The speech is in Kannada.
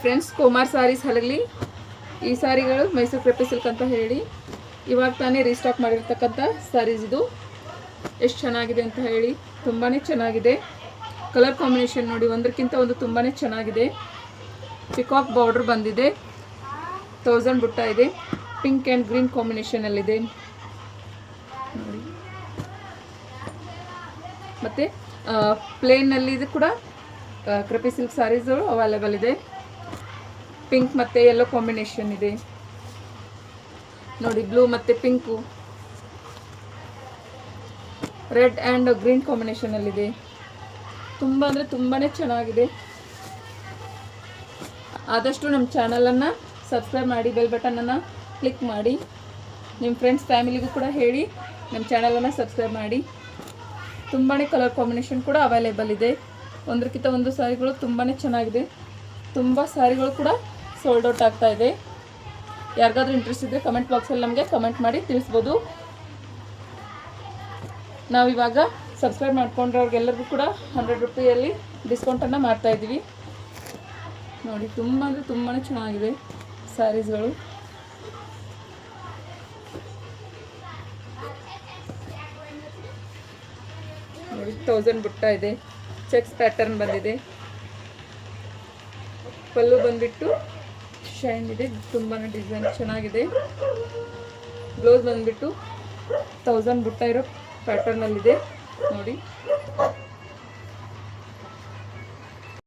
ಫ್ರೆಂಡ್ಸ್, ಕುಮಾರ್ ಸಾರೀಸ್ ಹಲಗಲಿ. ಈ ಸಾರಿಗಳು ಮೈಸೂರು ಕ್ರೇಪಿ ಸಿಲ್ಕ್ ಅಂತ ಹೇಳಿ ಇವಾಗ ತಾನೇ ರೀಸ್ಟಾಕ್ ಮಾಡಿರ್ತಕ್ಕಂಥ ಸಾರೀಸ್. ಇದು ಎಷ್ಟು ಚೆನ್ನಾಗಿದೆ ಅಂತ ಹೇಳಿ, ತುಂಬಾ ಚೆನ್ನಾಗಿದೆ. ಕಲರ್ ಕಾಂಬಿನೇಷನ್ ನೋಡಿ, ಒಂದಕ್ಕಿಂತ ಒಂದು ತುಂಬಾ ಚೆನ್ನಾಗಿದೆ. ಪಿಕಾಕ್ ಬಾರ್ಡರ್ ಬಂದಿದೆ, 1000 ಬುಟ್ಟ ಇದೆ, ಪಿಂಕ್ ಆ್ಯಂಡ್ ಗ್ರೀನ್ ಕಾಂಬಿನೇಷನಲ್ಲಿದೆ ನೋಡಿ. ಮತ್ತು ಪ್ಲೇನಲ್ಲಿ ಇದು ಕೂಡ ಕ್ರೇಪಿ ಸಿಲ್ಕ್ ಸಾರೀಸ್ಗಳು ಅವೈಲೇಬಲ್ ಇದೆ. ಪಿಂಕ್ ಮತ್ತು ಯೆಲ್ಲೋ ಕಾಂಬಿನೇಷನ್ ಇದೆ ನೋಡಿ. ಬ್ಲೂ ಮತ್ತು ಪಿಂಕು, ರೆಡ್ ಆ್ಯಂಡ್ ಗ್ರೀನ್ ಕಾಂಬಿನೇಷನಲ್ಲಿದೆ. ತುಂಬ ಅಂದರೆ ತುಂಬಾ ಚೆನ್ನಾಗಿದೆ. ಆದಷ್ಟು ನಮ್ಮ ಚಾನಲನ್ನು ಸಬ್ಸ್ಕ್ರೈಬ್ ಮಾಡಿ, ಬೆಲ್ ಬಟನನ್ನು ಕ್ಲಿಕ್ ಮಾಡಿ. ನಿಮ್ಮ ಫ್ರೆಂಡ್ಸ್ ಫ್ಯಾಮಿಲಿಗೂ ಕೂಡ ಹೇಳಿ ನಮ್ಮ ಚಾನಲನ್ನು ಸಬ್ಸ್ಕ್ರೈಬ್ ಮಾಡಿ. ತುಂಬಾ ಕಲರ್ ಕಾಂಬಿನೇಷನ್ ಕೂಡ ಅವೈಲೇಬಲ್ ಇದೆ. ಒಂದಕ್ಕಿಂತ ಒಂದು ಸಾರಿಗಳು ತುಂಬಾ ಚೆನ್ನಾಗಿದೆ. ತುಂಬ ಸಾರಿಗಳು ಕೂಡ ಸೋಲ್ಡ್ ಔಟ್ ಆಗ್ತಾ ಇದೆ. ಯಾರಿಗಾದ್ರೂ ಇಂಟ್ರೆಸ್ಟ್ ಇದ್ದರೆ ಕಮೆಂಟ್ ಬಾಕ್ಸಲ್ಲಿ ನಮಗೆ ಕಮೆಂಟ್ ಮಾಡಿ ತಿಳಿಸ್ಬೋದು. ನಾವಿವಾಗ ಸಬ್ಸ್ಕ್ರೈಬ್ ಮಾಡ್ಕೊಂಡ್ರವ್ರಿಗೆಲ್ಲರಿಗೂ ಕೂಡ 100 ರೂಪಾಯಲ್ಲಿ ಡಿಸ್ಕೌಂಟನ್ನು ಮಾಡ್ತಾಯಿದ್ದೀವಿ ನೋಡಿ. ತುಂಬ ಅಂದರೆ ತುಂಬಾ ಚೆನ್ನಾಗಿದೆ ಸ್ಯಾರೀಸ್ಗಳು. ನೋಡಿ, 1000 ಬುಟ್ಟ ಇದೆ. ಚೆಕ್ಸ್ ಪ್ಯಾಟರ್ನ್ ಬಂದಿದೆ. ಪಲ್ಲು ಬಂದುಬಿಟ್ಟು ಶೈನ್ ಇದೆ, ತುಂಬಾ ಡಿಸೈನ್ ಚೆನ್ನಾಗಿದೆ. ಬ್ಲೌಸ್ ಬಂದುಬಿಟ್ಟು 1000 ಬುಟ್ಟ ಇರೋ ಪ್ಯಾಟರ್ನಲ್ಲಿದೆ ನೋಡಿ.